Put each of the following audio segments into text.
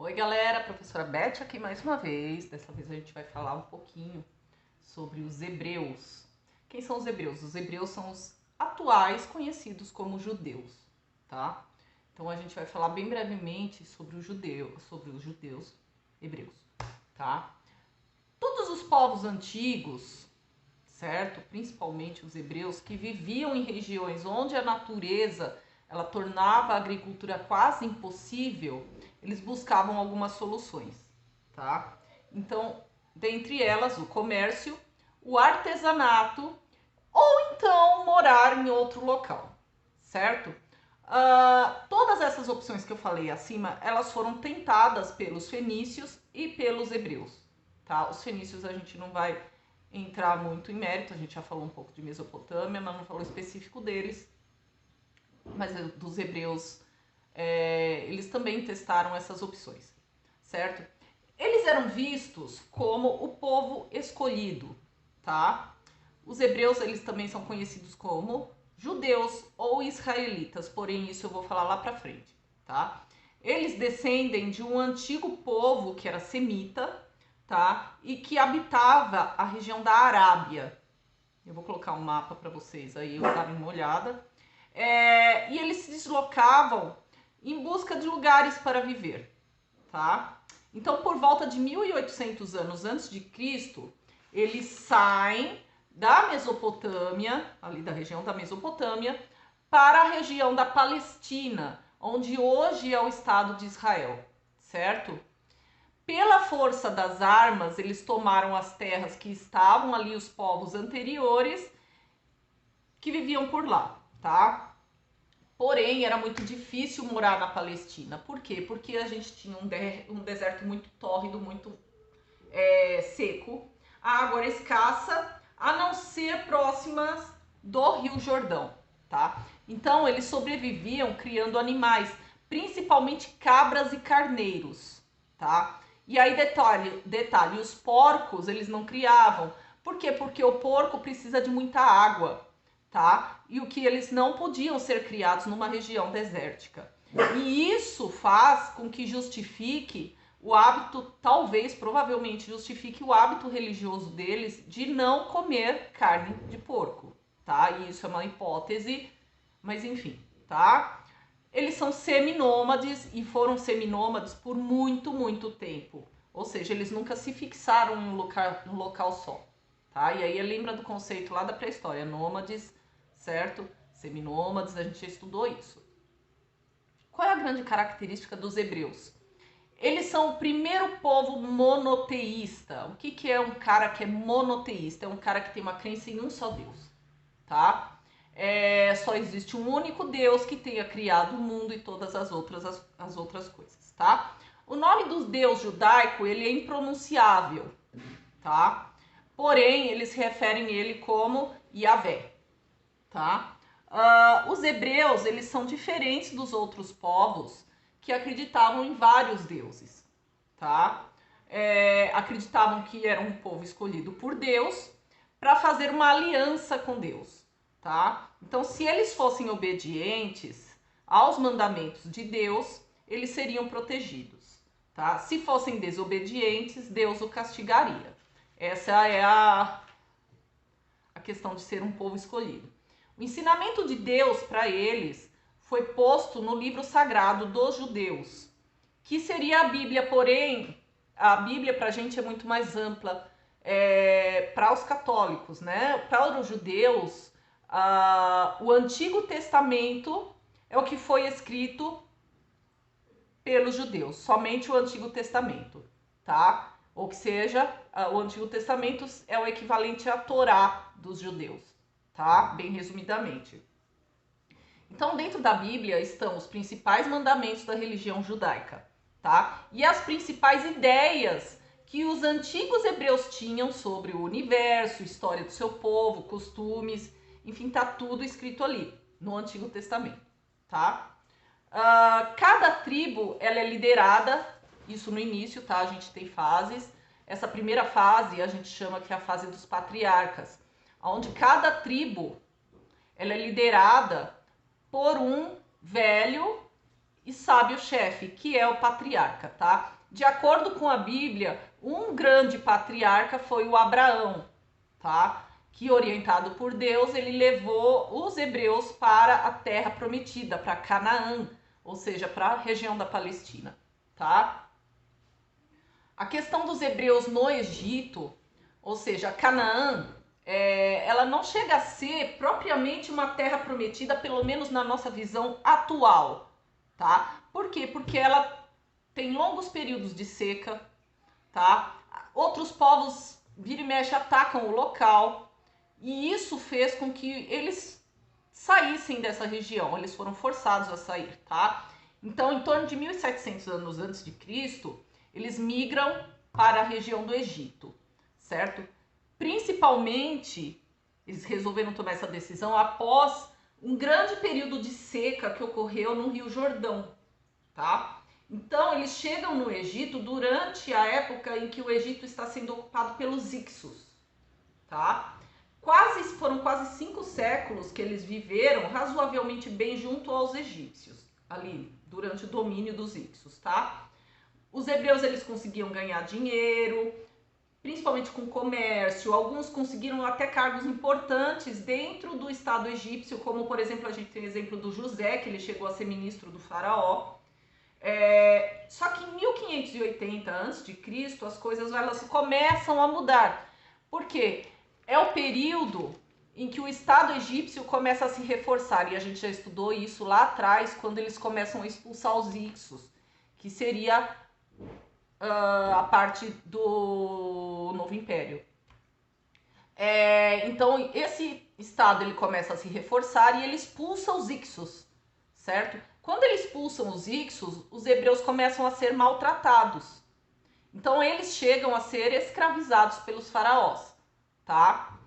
Oi galera, professora Beth aqui mais uma vez. Dessa vez a gente vai falar um pouquinho sobre os hebreus. Quem são os hebreus? Os hebreus são os atuais conhecidos como judeus, tá? Então a gente vai falar bem brevemente sobre os judeus hebreus, tá? Todos os povos antigos, certo? Principalmente os hebreus que viviam em regiões onde a natureza ela tornava a agricultura quase impossível, eles buscavam algumas soluções, tá? Então, dentre elas, o comércio, o artesanato ou então morar em outro local, certo? Todas essas opções que eu falei acima, elas foram tentadas pelos fenícios e pelos hebreus, tá? Os fenícios a gente não vai entrar muito em mérito, a gente já falou um pouco de Mesopotâmia, mas não falou específico deles, mas dos hebreus, eles também testaram essas opções, certo? Eles eram vistos como o povo escolhido, tá? Os hebreus, eles também são conhecidos como judeus ou israelitas, porém isso eu vou falar lá pra frente, tá? Eles descendem de um antigo povo que era semita, tá? E que habitava a região da Arábia. Eu vou colocar um mapa para vocês aí, eu darem uma olhada. E eles se deslocavam em busca de lugares para viver, tá? Então, por volta de 1800 anos antes de Cristo, eles saem da Mesopotâmia, ali da região da Mesopotâmia, para a região da Palestina, onde hoje é o Estado de Israel, certo? Pela força das armas, eles tomaram as terras que estavam ali, os povos anteriores que viviam por lá, tá? Porém, era muito difícil morar na Palestina. Por quê? Porque a gente tinha um deserto muito tórrido, muito seco, a água era escassa, a não ser próximas do Rio Jordão, tá? Então, eles sobreviviam criando animais, principalmente cabras e carneiros, tá? E aí, detalhe, os porcos eles não criavam. Por quê? Porque o porco precisa de muita água, tá? E o que eles não podiam ser criados numa região desértica. E isso faz com que justifique o hábito, talvez, provavelmente justifique o hábito religioso deles de não comer carne de porco, tá? E isso é uma hipótese, mas enfim, tá? Eles são seminômades e foram seminômades por muito, muito tempo. Ou seja, eles nunca se fixaram em um local só, tá? E aí lembra do conceito lá da pré-história, nômades, certo? Seminômades, a gente já estudou isso. Qual é a grande característica dos hebreus? Eles são o primeiro povo monoteísta. O que é um cara que é monoteísta? É um cara que tem uma crença em um só Deus, tá? Só existe um único Deus que tenha criado o mundo e todas as outras coisas, tá? O nome do Deus judaico, ele é impronunciável, tá? Porém, eles se referem a ele como Yahvé, tá? Os hebreus, eles são diferentes dos outros povos que acreditavam em vários deuses, tá? Acreditavam que era um povo escolhido por Deus para fazer uma aliança com Deus, tá? Então, se eles fossem obedientes aos mandamentos de Deus, eles seriam protegidos, tá? Se fossem desobedientes, Deus o castigaria. Essa é a questão de ser um povo escolhido. O ensinamento de Deus para eles foi posto no livro sagrado dos judeus, que seria a Bíblia, porém, a Bíblia para a gente é muito mais ampla para os católicos, né? Para os judeus, o Antigo Testamento é o que foi escrito pelos judeus, somente o Antigo Testamento, tá? Ou que seja, o Antigo Testamento é o equivalente à Torá dos judeus, tá? Bem resumidamente. Então, dentro da Bíblia estão os principais mandamentos da religião judaica, tá? E as principais ideias que os antigos hebreus tinham sobre o universo, história do seu povo, costumes, enfim, tá tudo escrito ali no Antigo Testamento, tá? Cada tribo ela é liderada, isso no início, tá? A gente tem fases. Essa primeira fase a gente chama que é a fase dos patriarcas, onde cada tribo ela é liderada por um velho e sábio-chefe, que é o patriarca, tá? De acordo com a Bíblia, um grande patriarca foi o Abraão, tá? Que, orientado por Deus, ele levou os hebreus para a terra prometida, para Canaã, ou seja, para a região da Palestina, tá? A questão dos hebreus no Egito, ou seja, Canaã, ela não chega a ser propriamente uma terra prometida, pelo menos na nossa visão atual, tá? Por quê? Porque ela tem longos períodos de seca, tá? Outros povos, vira e mexe, atacam o local, e isso fez com que eles saíssem dessa região, eles foram forçados a sair, tá? Então, em torno de 1700 anos antes de Cristo, eles migram para a região do Egito, certo? Principalmente, eles resolveram tomar essa decisão após um grande período de seca que ocorreu no Rio Jordão, tá? Então, eles chegam no Egito durante a época em que o Egito está sendo ocupado pelos Hicsos, tá? Foram quase 5 séculos que eles viveram razoavelmente bem junto aos egípcios, ali, durante o domínio dos Hicsos, tá? Os hebreus, eles conseguiam ganhar dinheiro, principalmente com comércio. Alguns conseguiram até cargos importantes dentro do Estado egípcio, como, por exemplo, a gente tem o exemplo do José, que ele chegou a ser ministro do faraó. Só que em 1580 a.C., as coisas elas começam a mudar. Por quê? É o período em que o Estado egípcio começa a se reforçar, e a gente já estudou isso lá atrás, quando eles começam a expulsar os Hicsos, que seria a parte do Novo Império. Então, esse Estado ele começa a se reforçar e ele expulsa os Hicsos, certo? Quando eles expulsam os Hicsos, os hebreus começam a ser maltratados. Então, eles chegam a ser escravizados pelos faraós, tá?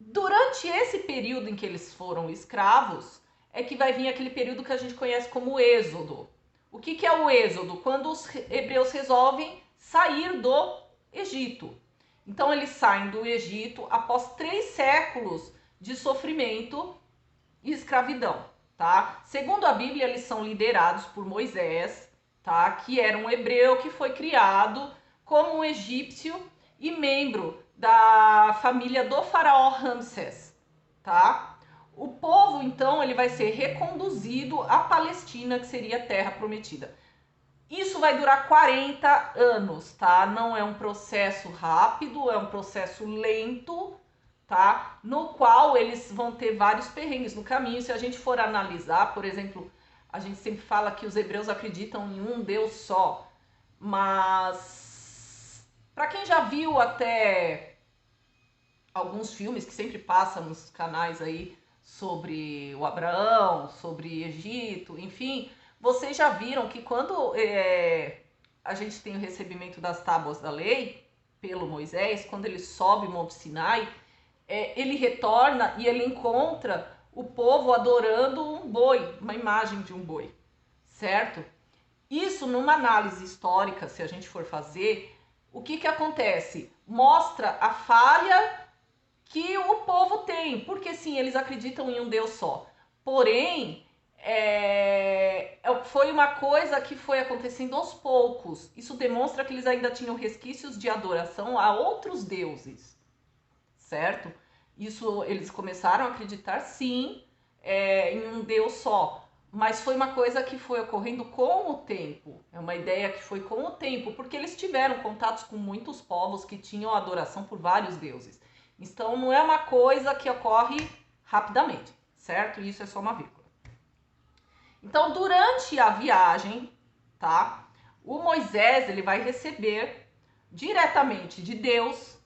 Durante esse período em que eles foram escravos, é que vai vir aquele período que a gente conhece como Êxodo. O que é o Êxodo? Quando os hebreus resolvem sair do Egito. Então, eles saem do Egito após 3 séculos de sofrimento e escravidão, tá? Segundo a Bíblia, eles são liderados por Moisés, tá? Que era um hebreu que foi criado como um egípcio e membro da família do faraó Ramsés, tá? O povo, então, ele vai ser reconduzido à Palestina, que seria a terra prometida. Isso vai durar 40 anos, tá? Não é um processo rápido, é um processo lento, tá? No qual eles vão ter vários perrengues no caminho. Se a gente for analisar, por exemplo, a gente sempre fala que os hebreus acreditam em um Deus só, mas para quem já viu até alguns filmes que sempre passam nos canais aí sobre o Abraão, sobre Egito, enfim, vocês já viram que quando a gente tem o recebimento das tábuas da lei pelo Moisés, quando ele sobe o Monte Sinai, ele retorna e ele encontra o povo adorando um boi, uma imagem de um boi, certo? Isso, numa análise histórica, se a gente for fazer, o que acontece? Mostra a falha que o povo tem, porque sim, eles acreditam em um Deus só. Porém, foi uma coisa que foi acontecendo aos poucos. Isso demonstra que eles ainda tinham resquícios de adoração a outros deuses, certo? Isso eles começaram a acreditar sim em um Deus só, mas foi uma coisa que foi ocorrendo com o tempo. É uma ideia que foi com o tempo, porque eles tiveram contatos com muitos povos que tinham adoração por vários deuses. Então não é uma coisa que ocorre rapidamente, certo? Isso é só uma vírgula. Então, durante a viagem, tá? O Moisés, ele vai receber diretamente de Deus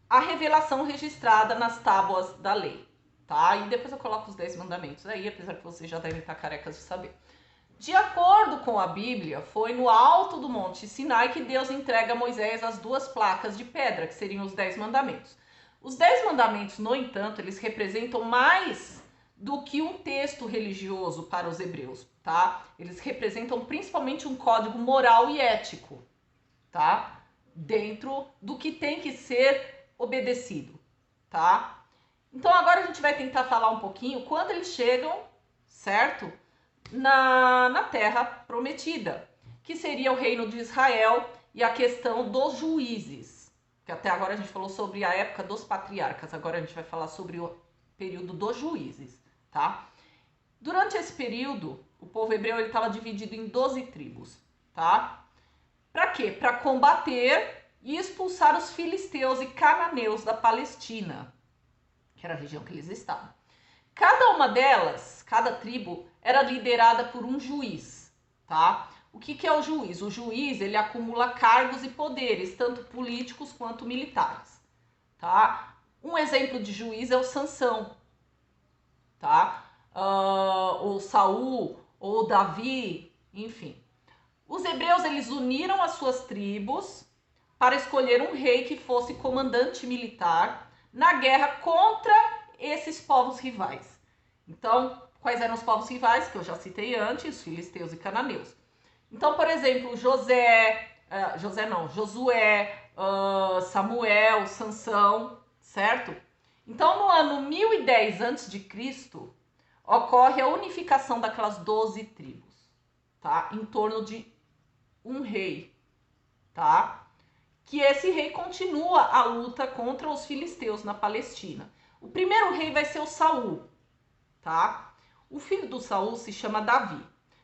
a revelação registrada nas tábuas da lei, tá? E depois eu coloco os 10 mandamentos aí, apesar que vocês já devem estar carecas de saber. De acordo com a Bíblia, foi no alto do Monte Sinai que Deus entrega a Moisés as 2 placas de pedra, que seriam os 10 mandamentos. Os 10 mandamentos, no entanto, eles representam mais do que um texto religioso para os hebreus, tá? Eles representam principalmente um código moral e ético, tá? Dentro do que tem que ser obedecido, tá? Então agora a gente vai tentar falar um pouquinho quando eles chegam, certo? na Terra Prometida, que seria o reino de Israel e a questão dos juízes. Que até agora a gente falou sobre a época dos patriarcas, agora a gente vai falar sobre o período dos juízes, tá? Durante esse período, o povo hebreu estava dividido em 12 tribos, tá? Para quê? Para combater e expulsar os filisteus e cananeus da Palestina, que era a região que eles estavam. Cada uma delas, cada tribo, era liderada por um juiz, tá? O que é o juiz? O juiz, ele acumula cargos e poderes, tanto políticos quanto militares, tá? Um exemplo de juiz é o Sansão, tá? Ou Saul, ou Davi, enfim. Os hebreus, eles uniram as suas tribos para escolher um rei que fosse comandante militar na guerra contra esses povos rivais. Então, quais eram os povos rivais? Que eu já citei antes, filisteus e cananeus. Então, por exemplo, Josué, Samuel, Sansão, certo? Então, no ano 1010 a.C., ocorre a unificação daquelas 12 tribos, tá? Em torno de um rei, tá? Que esse rei continua a luta contra os filisteus na Palestina. O primeiro rei vai ser o Saul, tá? O filho do Saul se chama Davi.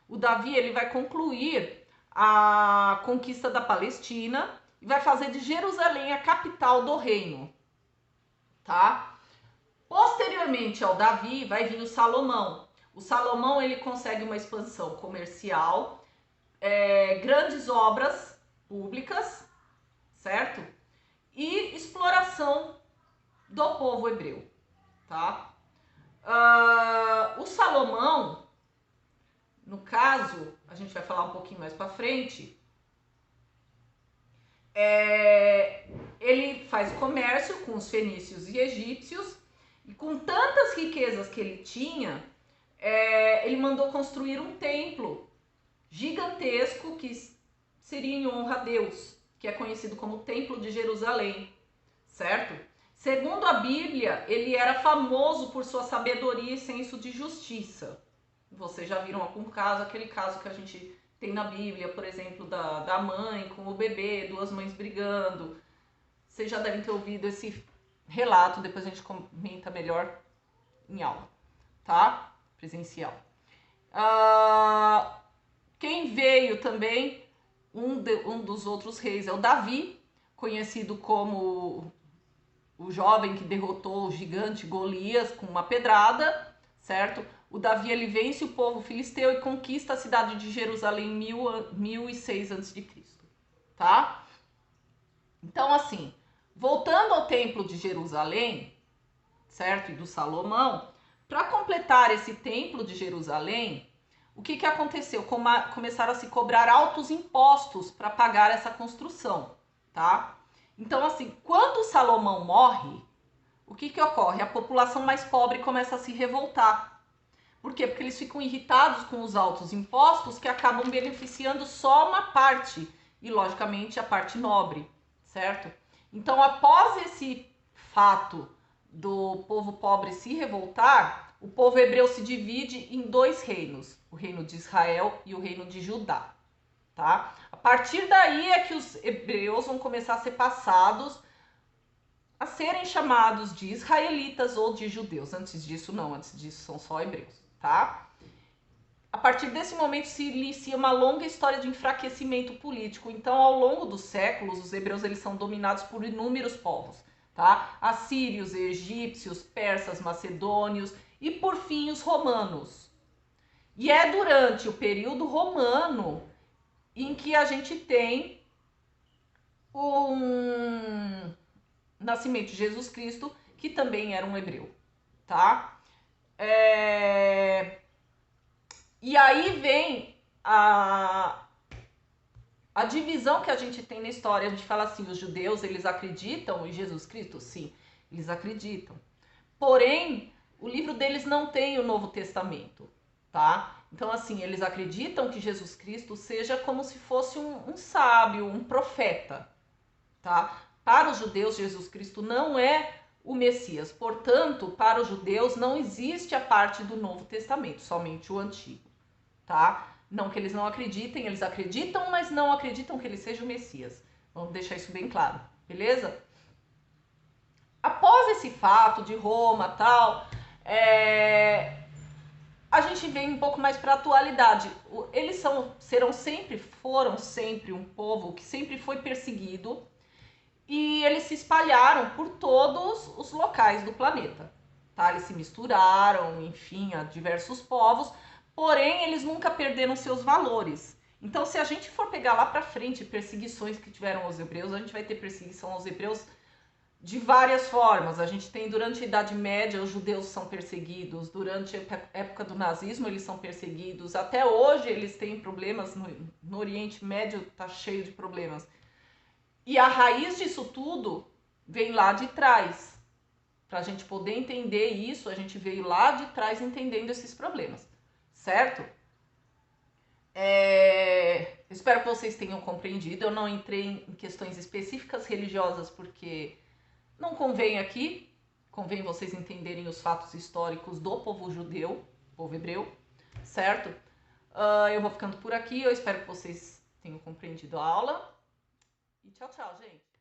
O Davi, ele vai concluir a conquista da Palestina e vai fazer de Jerusalém a capital do reino, tá? Posteriormente ao Davi vai vir o Salomão. O Salomão, ele consegue uma expansão comercial, grandes obras públicas, certo? E exploração do povo hebreu, tá? O Salomão, no caso, a gente vai falar um pouquinho mais para frente, ele faz comércio com os fenícios e egípcios, e com tantas riquezas que ele tinha, ele mandou construir um templo gigantesco que seria em honra a Deus, que é conhecido como Templo de Jerusalém, certo? Segundo a Bíblia, ele era famoso por sua sabedoria e senso de justiça. Vocês já viram algum caso, aquele caso que a gente tem na Bíblia, por exemplo, da mãe com o bebê, duas mães brigando. Vocês já devem ter ouvido esse relato, depois a gente comenta melhor em aula, tá? Presencial. Quem veio também, um dos outros reis é o Davi, conhecido como o jovem que derrotou o gigante Golias com uma pedrada, certo? O Davi, ele vence o povo filisteu e conquista a cidade de Jerusalém em 1006 a.C., tá? Então, assim, voltando ao templo de Jerusalém, certo? E do Salomão, para completar esse templo de Jerusalém, o que aconteceu? Começaram a se cobrar altos impostos para pagar essa construção, tá? Então, assim, quando Salomão morre, o que ocorre? A população mais pobre começa a se revoltar. Por quê? Porque eles ficam irritados com os altos impostos que acabam beneficiando só uma parte, e logicamente a parte nobre, certo? Então, após esse fato do povo pobre se revoltar, o povo hebreu se divide em dois reinos, o reino de Israel e o reino de Judá, tá? A partir daí é que os hebreus vão começar a ser passados a serem chamados de israelitas ou de judeus. Antes disso, não, antes disso são só hebreus, tá? A partir desse momento se inicia uma longa história de enfraquecimento político. Então, ao longo dos séculos, os hebreus eles são dominados por inúmeros povos, tá? Assírios, egípcios, persas, macedônios e, por fim, os romanos. E é durante o período romano em que a gente tem um nascimento de Jesus Cristo, que também era um hebreu, tá? E aí vem a divisão que a gente tem na história. A gente fala assim, os judeus, eles acreditam em Jesus Cristo? Sim, eles acreditam. Porém, o livro deles não tem o Novo Testamento, tá? Então, assim, eles acreditam que Jesus Cristo seja como se fosse um sábio, um profeta, tá? Para os judeus, Jesus Cristo não é o Messias. Portanto, para os judeus não existe a parte do Novo Testamento, somente o Antigo, tá? Não que eles não acreditem, eles acreditam, mas não acreditam que ele seja o Messias. Vamos deixar isso bem claro, beleza? Após esse fato de Roma tal, a gente vem um pouco mais para a atualidade. Eles foram sempre um povo que sempre foi perseguido e eles se espalharam por todos os locais do planeta. Tá? Eles se misturaram, enfim, a diversos povos, porém eles nunca perderam seus valores. Então, se a gente for pegar lá para frente perseguições que tiveram aos hebreus, a gente vai ter perseguição aos hebreus de várias formas. A gente tem durante a Idade Média, os judeus são perseguidos, durante a época do nazismo eles são perseguidos, até hoje eles têm problemas, no Oriente Médio tá cheio de problemas. E a raiz disso tudo vem lá de trás. Para a gente poder entender isso, a gente veio lá de trás entendendo esses problemas, certo? Espero que vocês tenham compreendido. Eu não entrei em questões específicas religiosas porque não convém aqui, convém vocês entenderem os fatos históricos do povo judeu, povo hebreu, certo? Eu vou ficando por aqui, eu espero que vocês tenham compreendido a aula. E tchau, tchau, gente!